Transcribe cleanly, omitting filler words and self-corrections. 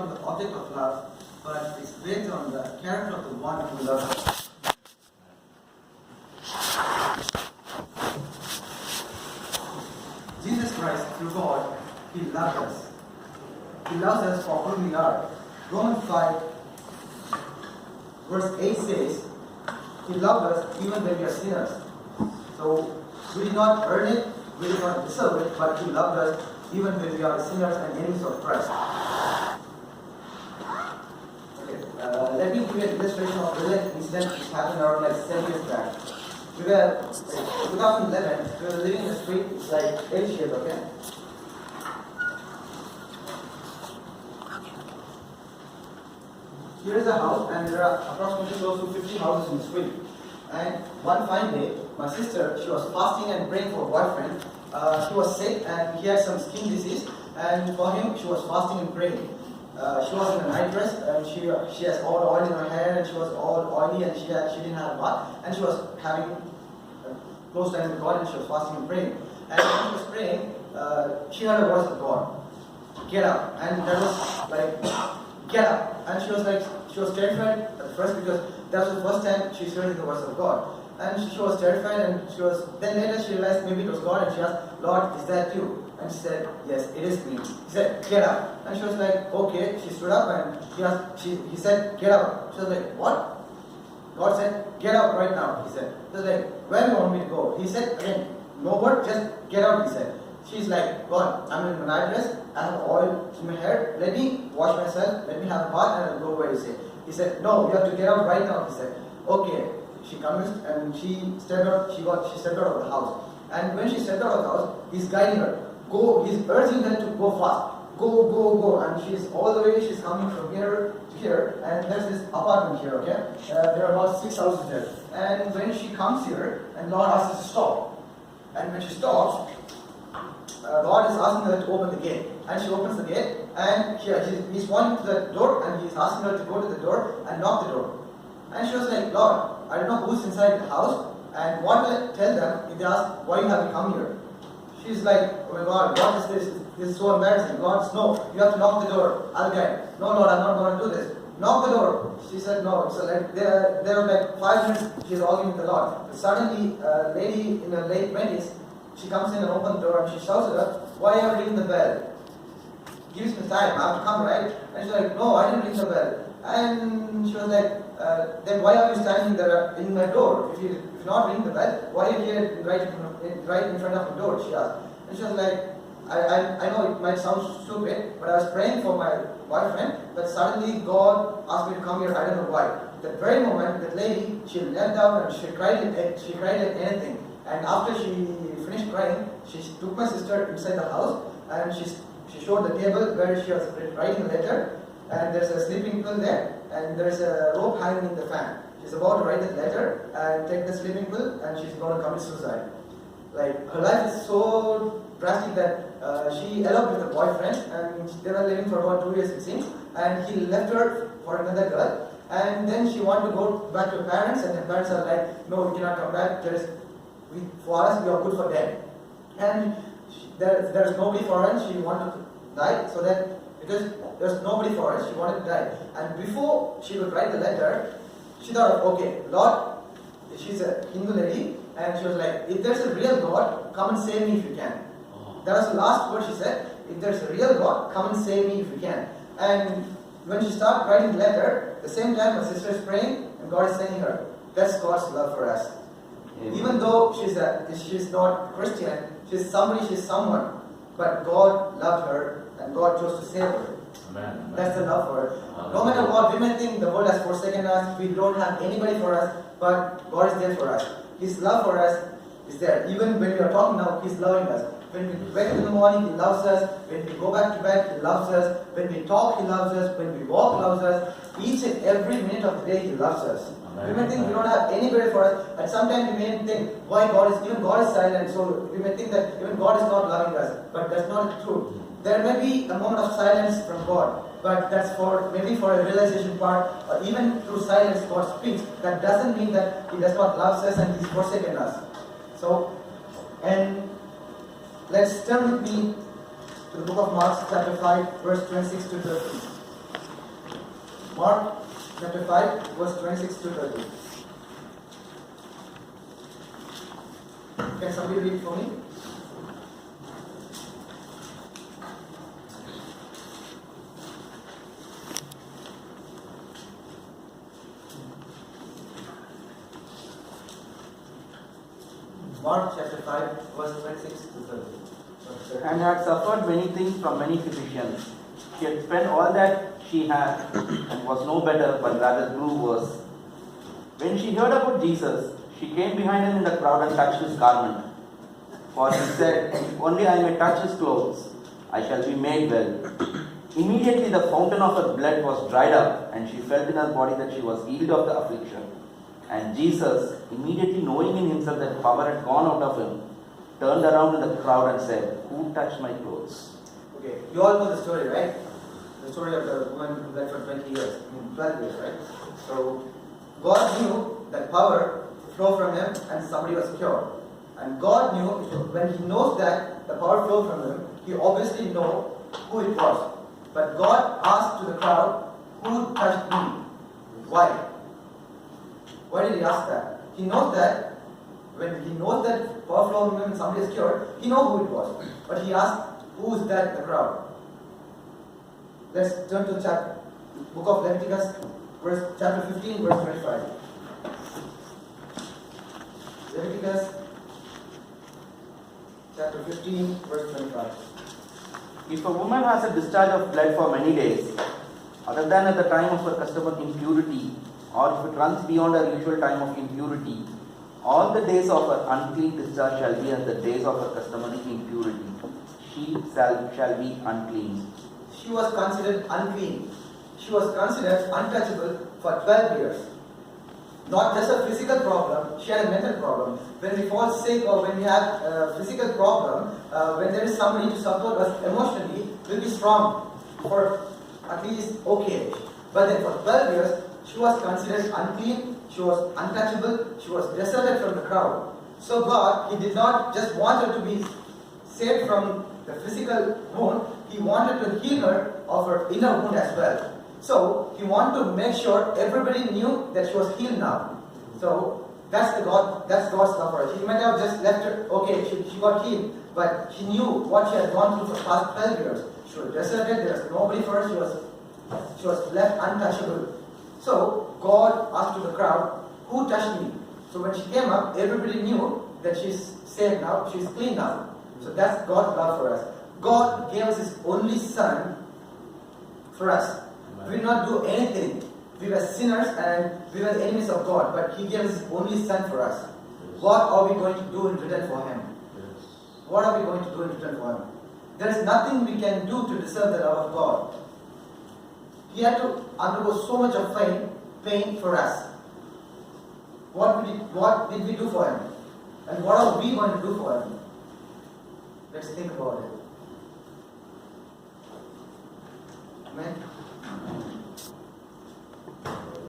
on the object of love, but it's based on the character of the one who loves us. Jesus Christ, through God, He loved us. He loves us for who we are. Romans 5, verse 8 says, He loved us even when we are sinners. So, we did not earn it, we did not deserve it, but He loved us even when we are sinners and enemies of Christ. Okay, let me give you an illustration of a real incident which happened around like 7 years back. We were, 2011, we were living in the street, it's like L-shaped, okay? Here is a house, and there are approximately close to 50 houses in the street. And one fine day, my sister, she was fasting and praying for a boyfriend. He was sick and he had some skin disease, and for him, she was fasting and praying. She was in a night dress, and she has all oil in her hair, and she was all oily, and she didn't have a bath, and she was having close time with God, and she was fasting and praying. And when she was praying, she heard a voice of God, "Get up!" And that was like, "Get up!" And she was terrified at first because that was the first time she heard the voice of God. And she was terrified, and then later she realized maybe it was God, and she asked, "Lord, is that you?" And she said, "Yes, it is me." He said, "Get up." And she was like, "Okay." She stood up, and he said, "Get up." She was like, "What?" God said, "Get up right now," he said. She was like, "Where do you want me to go?" He said, again, "No word, just get out," he said. She's like, "God, I'm in my night dress, I have oil in my hair, let me wash myself, let me have a bath, and I'll go where you say." He said, "No, you have to get out right now," he said. Okay, she convinced, and she stepped out of the house. And when she stepped out of the house, he's guiding her. Go, he's urging her to go fast. Go. And she's all the way, she's coming from here to here, and there's this apartment here, okay? There are about 6 houses there. And when she comes here, and Lord asks her to stop. And when she stops, God is asking her to open the gate. And she opens the gate, and he's pointing to the door, and he's asking her to go to the door and knock the door. And she was like, "Lord, I don't know who's inside the house, and what will I tell them if they ask, why you have you come here?" She's like, "Oh my God, what is this? This is so embarrassing. Lord, no, you have to knock the door. I'll guide." "No, Lord, I'm not going to do this." "Knock the door." She said, "No." So like there were like 5 minutes, she's arguing with the Lord. But suddenly, a lady in her late 20s, she comes in and opens the door, and she shouts at her, "Why are you ringing the bell?" Gives me time, I have to come, right? And she's like, "No, I didn't ring the bell." And she was like, "Then why are you standing there in my door? If you're not ringing the bell, why are you here right in front of the door?" She asked. And she was like, I know it might sound stupid, but I was praying for my boyfriend, but suddenly God asked me to come here, I don't know why. That very moment, that lady, she knelt down and she cried like anything. And after she finished crying, she took my sister inside the house, and she showed the table where she was writing a letter, and there's a sleeping pill there, and there's a rope hanging in the fan. She's about to write the letter and take the sleeping pill, and she's going to commit suicide. Like, her life is so drastic that she eloped with a boyfriend, and they were living for about 2 years it seems, and he left her for another girl, and then she wanted to go back to her parents, and her parents are like, "No, we cannot come back, for us, we are good for them." And there's nobody for her, and she wanted to die, so that because there's nobody for her, she wanted to die. And before she could write the letter, she thought, "Okay, Lord," she's a Hindu lady, and she was like, "If there's a real God, come and save me if you can." That was the last word she said. "If there's a real God, come and save me if you can." And when she started writing the letter, at the same time my sister is praying, and God is saying her, that's God's love for us. Amen. Even though she's not Christian, she's someone, but God loved her, and God chose to save her. Amen. That's the love for her. No matter what, we may think the world has forsaken us, we don't have anybody for us, but God is there for us. His love for us is there. Even when we are talking now, He's loving us. When we wake up in the morning, He loves us. When we go back to bed, He loves us. When we talk, He loves us. When we walk, He loves us. Each and every minute of the day, He loves us. Amen. We may think we don't have anybody for us, and sometimes we may think why God is silent. So we may think that even God is not loving us, but that's not true. There may be a moment of silence from God, but that's maybe for a realization part, or even through silence God speaks. That doesn't mean that He does not love us and He's forsaken us. So, and let's turn with me to the book of Mark, chapter 5, verse 26 to 30. Mark chapter 5, verse 26 to 30. Can somebody read for me? Mark chapter 5, verse 26 to 30. And had suffered many things from many physicians. She had spent all that she had and was no better, but rather grew worse. When she heard about Jesus, she came behind him in the crowd and touched his garment. For he said, if only I may touch his clothes, I shall be made well. Immediately the fountain of her blood was dried up, and she felt in her body that she was healed of the affliction. And Jesus, immediately knowing in himself that power had gone out of him, turned around in the crowd and said, who touched my clothes? Okay, you all know the story, right? The story of the woman who died for 20 years, 12 years, right? So, God knew that power flowed from him and somebody was cured. And God knew, when he knows that the power flowed from him, he obviously knows who it was. But God asked to the crowd, who touched me? Why? Why did he ask that? He knows that when he knows that power flowed from him and somebody is cured, he knows who it was. But he asked, who is that in the crowd? Let's turn to the book of Leviticus, chapter 15, verse 25. Leviticus chapter 15, verse 25. If a woman has a discharge of blood for many days, other than at the time of her customary impurity, or if it runs beyond her usual time of impurity, all the days of her unclean discharge shall be as the days of her customary impurity. She shall be unclean. She was considered unclean. She was considered untouchable for 12 years. Not just a physical problem, she had a mental problem. When we fall sick or when we have a physical problem, when there is somebody to support us emotionally, we'll be strong for at least okay. But then for 12 years, she was considered unclean, she was untouchable, she was deserted from the crowd. So God, He did not just want her to be saved from the physical wound, He wanted to heal her of her inner wound as well. So He wanted to make sure everybody knew that she was healed now. So that's God's love for her. She might have just left her, okay, she got healed, but she knew what she had gone through for the past 12 years. She was deserted, there was nobody for her, she was left untouchable. So God asked to the crowd, who touched me? So when she came up, everybody knew that she's saved now, she's clean now. So that's God's love for us. God gave us His only Son for us. We did not do anything. We were sinners and we were the enemies of God, but He gave us His only Son for us. What are we going to do in return for Him? What are we going to do in return for Him? There is nothing we can do to deserve the love of God. He had to undergo so much of pain for us. What did we do for Him? And what are we going to do for Him? Let's think about it. Amen.